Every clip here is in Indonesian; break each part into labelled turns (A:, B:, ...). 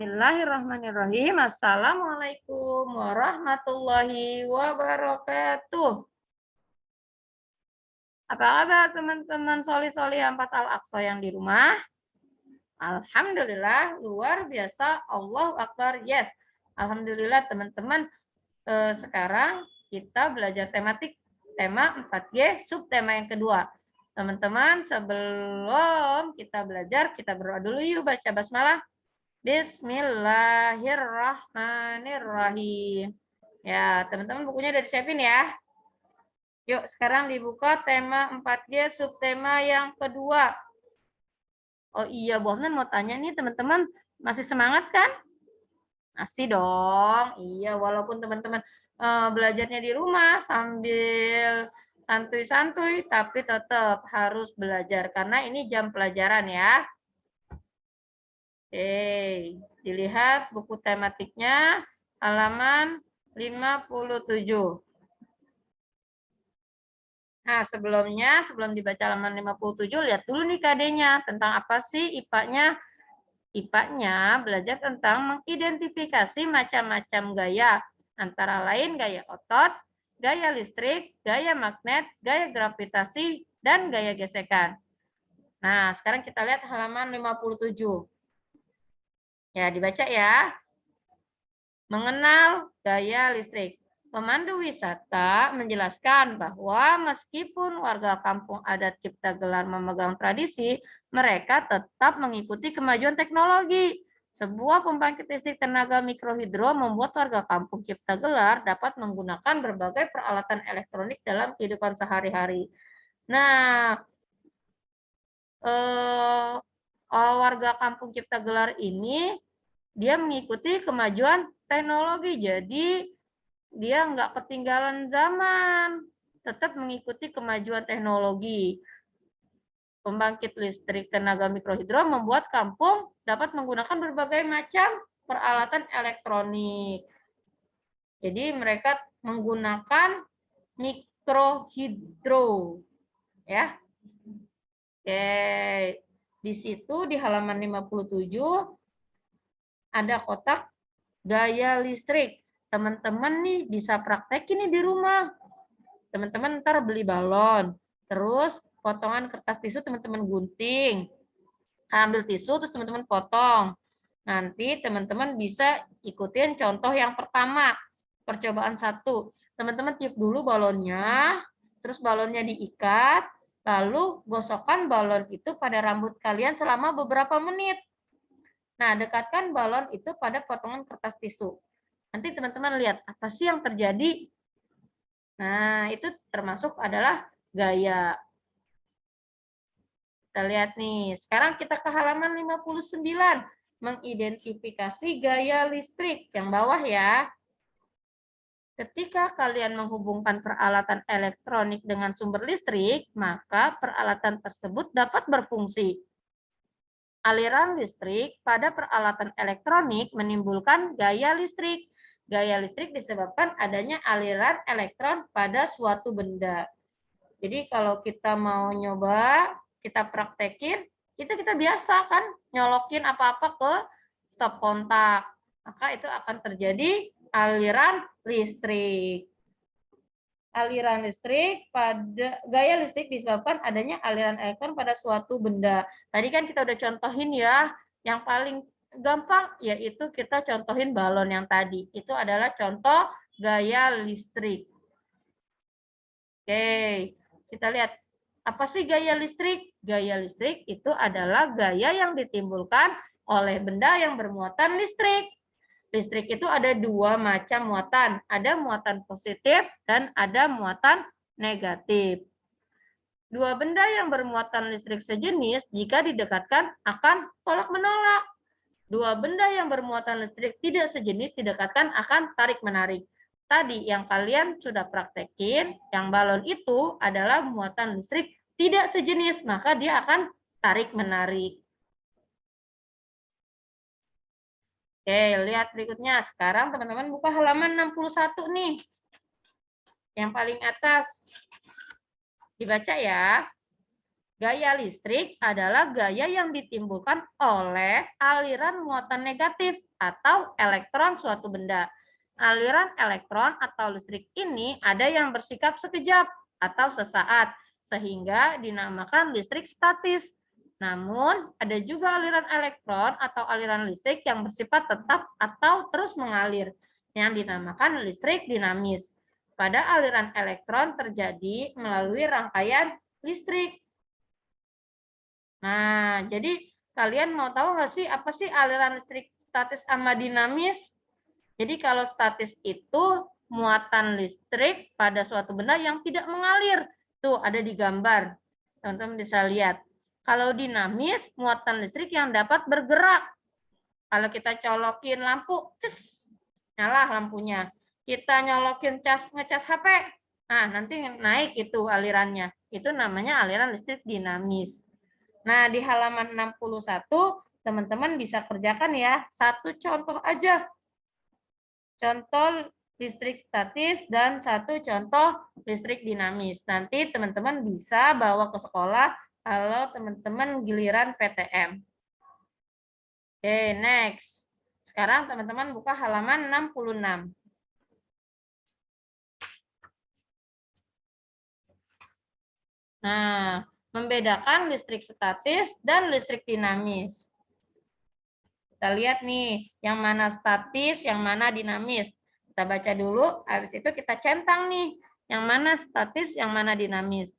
A: Bismillahirrahmanirrahim. Assalamualaikum warahmatullahi wabarakatuh. Apa kabar teman-teman soli-soli 4 Al-Aqsa yang di rumah? Alhamdulillah, luar biasa. Allahu Akbar. Yes. Alhamdulillah teman-teman. Sekarang kita belajar tematik tema 4G, subtema yang kedua. Teman-teman, sebelum kita belajar, kita berdoa dulu yuk, baca basmalah. Bismillahirrahmanirrahim. Ya, teman-teman bukunya udah disiapin ya. Yuk, sekarang dibuka tema 4G, subtema yang kedua. Oh iya, Bu Afnan mau tanya nih teman-teman, masih semangat kan? Masih dong. Iya, walaupun teman-teman belajarnya di rumah sambil santuy-santuy, tapi tetap harus belajar karena ini jam pelajaran ya. Oke, dilihat buku tematiknya halaman 57. Nah, sebelum dibaca halaman 57, lihat dulu nih KD-nya. Tentang apa sih IPA-nya? IPA-nya belajar tentang mengidentifikasi macam-macam gaya. Antara lain gaya otot, gaya listrik, gaya magnet, gaya gravitasi, dan gaya gesekan. Nah, sekarang kita lihat halaman 57. Ya, dibaca ya. Mengenal gaya listrik. Pemandu wisata menjelaskan bahwa meskipun warga kampung adat Cipta Gelar memegang tradisi, mereka tetap mengikuti kemajuan teknologi. Sebuah pembangkit listrik tenaga mikrohidro membuat warga kampung Cipta Gelar dapat menggunakan berbagai peralatan elektronik dalam kehidupan sehari-hari. Nah, warga kampung Cipta Gelar ini dia mengikuti kemajuan teknologi, jadi dia nggak ketinggalan zaman, tetap mengikuti kemajuan teknologi. Pembangkit listrik tenaga mikrohidro membuat kampung dapat menggunakan berbagai macam peralatan elektronik. Jadi mereka menggunakan mikrohidro, ya. Oke, di situ di halaman 57 ada kotak gaya listrik. Teman-teman nih bisa praktekin nih di rumah. Teman-teman ntar beli balon, terus potongan kertas tisu teman-teman gunting. Ambil tisu terus teman-teman potong. Nanti teman-teman bisa ikutin contoh yang pertama. Percobaan 1. Teman-teman tiup dulu balonnya, terus balonnya diikat, lalu gosokkan balon itu pada rambut kalian selama beberapa menit. Nah, dekatkan balon itu pada potongan kertas tisu. Nanti teman-teman lihat apa sih yang terjadi. Nah, itu termasuk adalah gaya. Kita lihat nih. Sekarang kita ke halaman 59. Mengidentifikasi gaya listrik. Yang bawah ya. Ketika kalian menghubungkan peralatan elektronik dengan sumber listrik, maka peralatan tersebut dapat berfungsi. Aliran listrik pada peralatan elektronik menimbulkan gaya listrik. Gaya listrik disebabkan adanya aliran elektron pada suatu benda. Jadi kalau kita mau nyoba, kita praktekin, itu kita biasa kan nyolokin apa-apa ke stop kontak. Maka itu akan terjadi aliran listrik. Aliran listrik pada gaya listrik disebabkan adanya aliran elektron pada suatu benda. Tadi kan kita udah contohin ya, yang paling gampang yaitu kita contohin balon yang tadi. Itu adalah contoh gaya listrik. Oke, kita lihat apa sih gaya listrik? Gaya listrik itu adalah gaya yang ditimbulkan oleh benda yang bermuatan listrik. Listrik itu ada dua macam muatan. Ada muatan positif dan ada muatan negatif. Dua benda yang bermuatan listrik sejenis jika didekatkan akan tolak-menolak. Dua benda yang bermuatan listrik tidak sejenis didekatkan akan tarik-menarik. Tadi yang kalian sudah praktekin, yang balon itu adalah muatan listrik tidak sejenis, maka dia akan tarik-menarik. Oke, lihat berikutnya. Sekarang teman-teman buka halaman 61 nih. Yang paling atas. Dibaca ya. Gaya listrik adalah gaya yang ditimbulkan oleh aliran muatan negatif atau elektron suatu benda. Aliran elektron atau listrik ini ada yang bersikap sekejap atau sesaat, sehingga dinamakan listrik statis. Namun, ada juga aliran elektron atau aliran listrik yang bersifat tetap atau terus mengalir, yang dinamakan listrik dinamis. Pada aliran elektron terjadi melalui rangkaian listrik. Nah, jadi kalian mau tahu nggak sih apa sih aliran listrik statis sama dinamis? Jadi kalau statis itu muatan listrik pada suatu benda yang tidak mengalir. Tuh ada di gambar. Teman-teman bisa lihat. Kalau dinamis, muatan listrik yang dapat bergerak. Kalau kita colokin lampu, ces, nyala lampunya. Kita nyolokin ngecas HP, nah nanti naik itu alirannya. Itu namanya aliran listrik dinamis. Nah, di halaman 61, teman-teman bisa kerjakan ya. Satu contoh aja. Contoh listrik statis dan satu contoh listrik dinamis. Nanti teman-teman bisa bawa ke sekolah kalau teman-teman giliran PTM. Oke, next. Sekarang teman-teman buka halaman 66. Nah, membedakan listrik statis dan listrik dinamis. Kita lihat nih, yang mana statis, yang mana dinamis. Kita baca dulu, habis itu kita centang nih, yang mana statis, yang mana dinamis.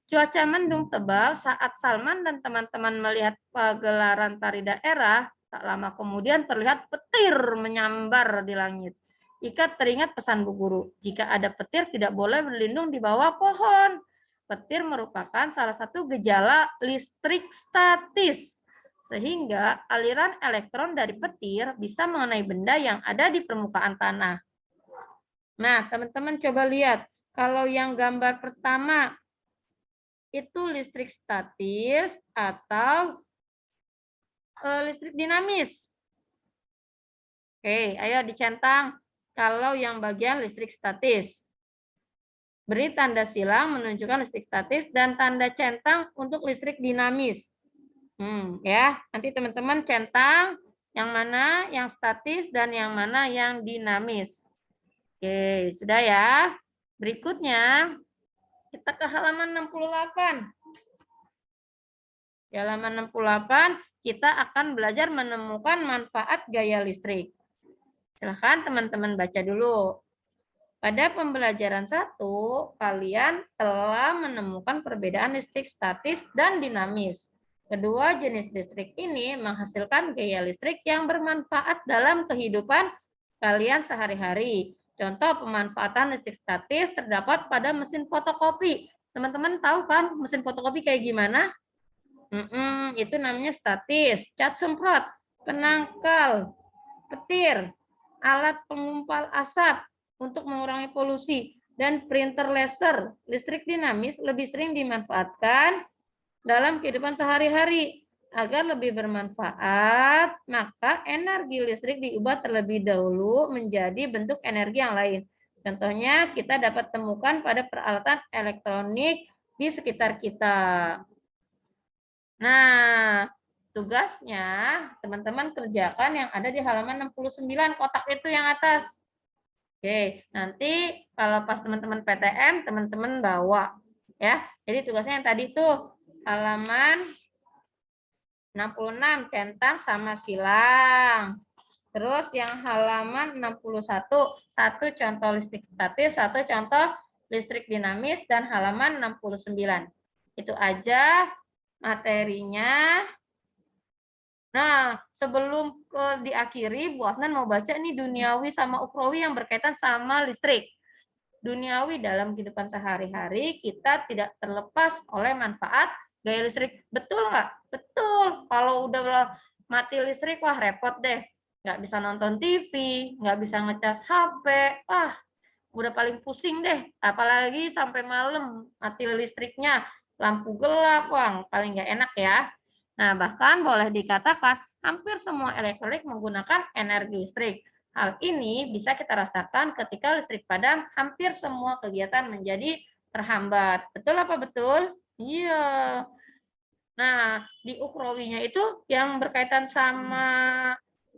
A: Cuaca mendung tebal saat Salman dan teman-teman melihat pagelaran tari daerah, tak lama kemudian terlihat petir menyambar di langit. Ika teringat pesan Bu Guru, jika ada petir tidak boleh berlindung di bawah pohon. Petir merupakan salah satu gejala listrik statis, sehingga aliran elektron dari petir bisa mengenai benda yang ada di permukaan tanah. Nah, teman-teman coba lihat, kalau yang gambar pertama, itu listrik statis atau listrik dinamis? Oke, ayo dicentang kalau yang bagian listrik statis. Beri tanda silang menunjukkan listrik statis dan tanda centang untuk listrik dinamis. Ya, nanti teman-teman centang yang mana yang statis dan yang mana yang dinamis. Oke, sudah ya. Berikutnya kita ke halaman 68. Di halaman 68 kita akan belajar menemukan manfaat gaya listrik. Silahkan teman-teman baca dulu. Pada pembelajaran 1, kalian telah menemukan perbedaan listrik statis dan dinamis. Kedua jenis listrik ini menghasilkan gaya listrik yang bermanfaat dalam kehidupan kalian sehari-hari. Contoh pemanfaatan listrik statis terdapat pada mesin fotokopi. Teman-teman tahu kan mesin fotokopi kayak gimana? Itu namanya statis. Cat semprot, penangkal, petir, alat pengumpal asap untuk mengurangi polusi, dan printer laser. Listrik dinamis lebih sering dimanfaatkan dalam kehidupan sehari-hari. Agar lebih bermanfaat, maka energi listrik diubah terlebih dahulu menjadi bentuk energi yang lain. Contohnya, kita dapat temukan pada peralatan elektronik di sekitar kita. Nah, tugasnya teman-teman kerjakan yang ada di halaman 69, kotak itu yang atas. Oke, nanti kalau pas teman-teman PTM, teman-teman bawa. Ya, jadi tugasnya yang tadi tuh halaman 66, centang sama silang. Terus yang halaman 61, satu contoh listrik statis, satu contoh listrik dinamis, dan halaman 69. Itu aja materinya. Nah, sebelum diakhiri, Bu Afnan mau baca nih duniawi sama ukhrawi yang berkaitan sama listrik. Duniawi dalam kehidupan sehari-hari, kita tidak terlepas oleh manfaat gaya listrik. Betul nggak? Betul. Kalau udah mati listrik, wah repot deh. Nggak bisa nonton TV, nggak bisa ngecas HP. Wah, udah paling pusing deh. Apalagi sampai malam mati listriknya. Lampu gelap, wah paling nggak enak ya. Nah, bahkan boleh dikatakan hampir semua elektronik menggunakan energi listrik. Hal ini bisa kita rasakan ketika listrik padam, hampir semua kegiatan menjadi terhambat. Betul apa betul? Iya. Nah, di ukhrawinya itu yang berkaitan sama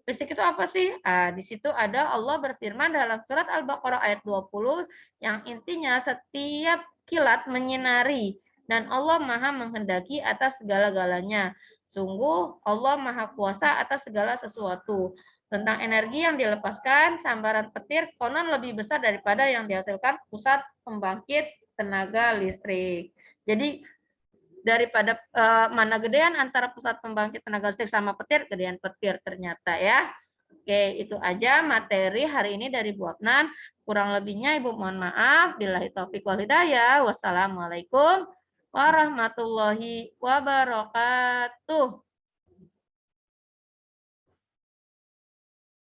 A: listrik itu apa sih? Di situ ada Allah berfirman dalam surat Al-Baqarah ayat 20 yang intinya setiap kilat menyinari dan Allah Maha menghendaki atas segala-galanya. Sungguh Allah Maha kuasa atas segala sesuatu. Tentang energi yang dilepaskan, sambaran petir konon lebih besar daripada yang dihasilkan pusat pembangkit tenaga listrik. Jadi daripada mana gedean antara pusat pembangkit tenaga listrik sama petir, gedean petir ternyata ya. Oke, itu aja materi hari ini dari Bu Afnan. Kurang lebihnya Ibu mohon maaf. Billahi taufiq wal hidayah. Wassalamualaikum warahmatullahi wabarakatuh.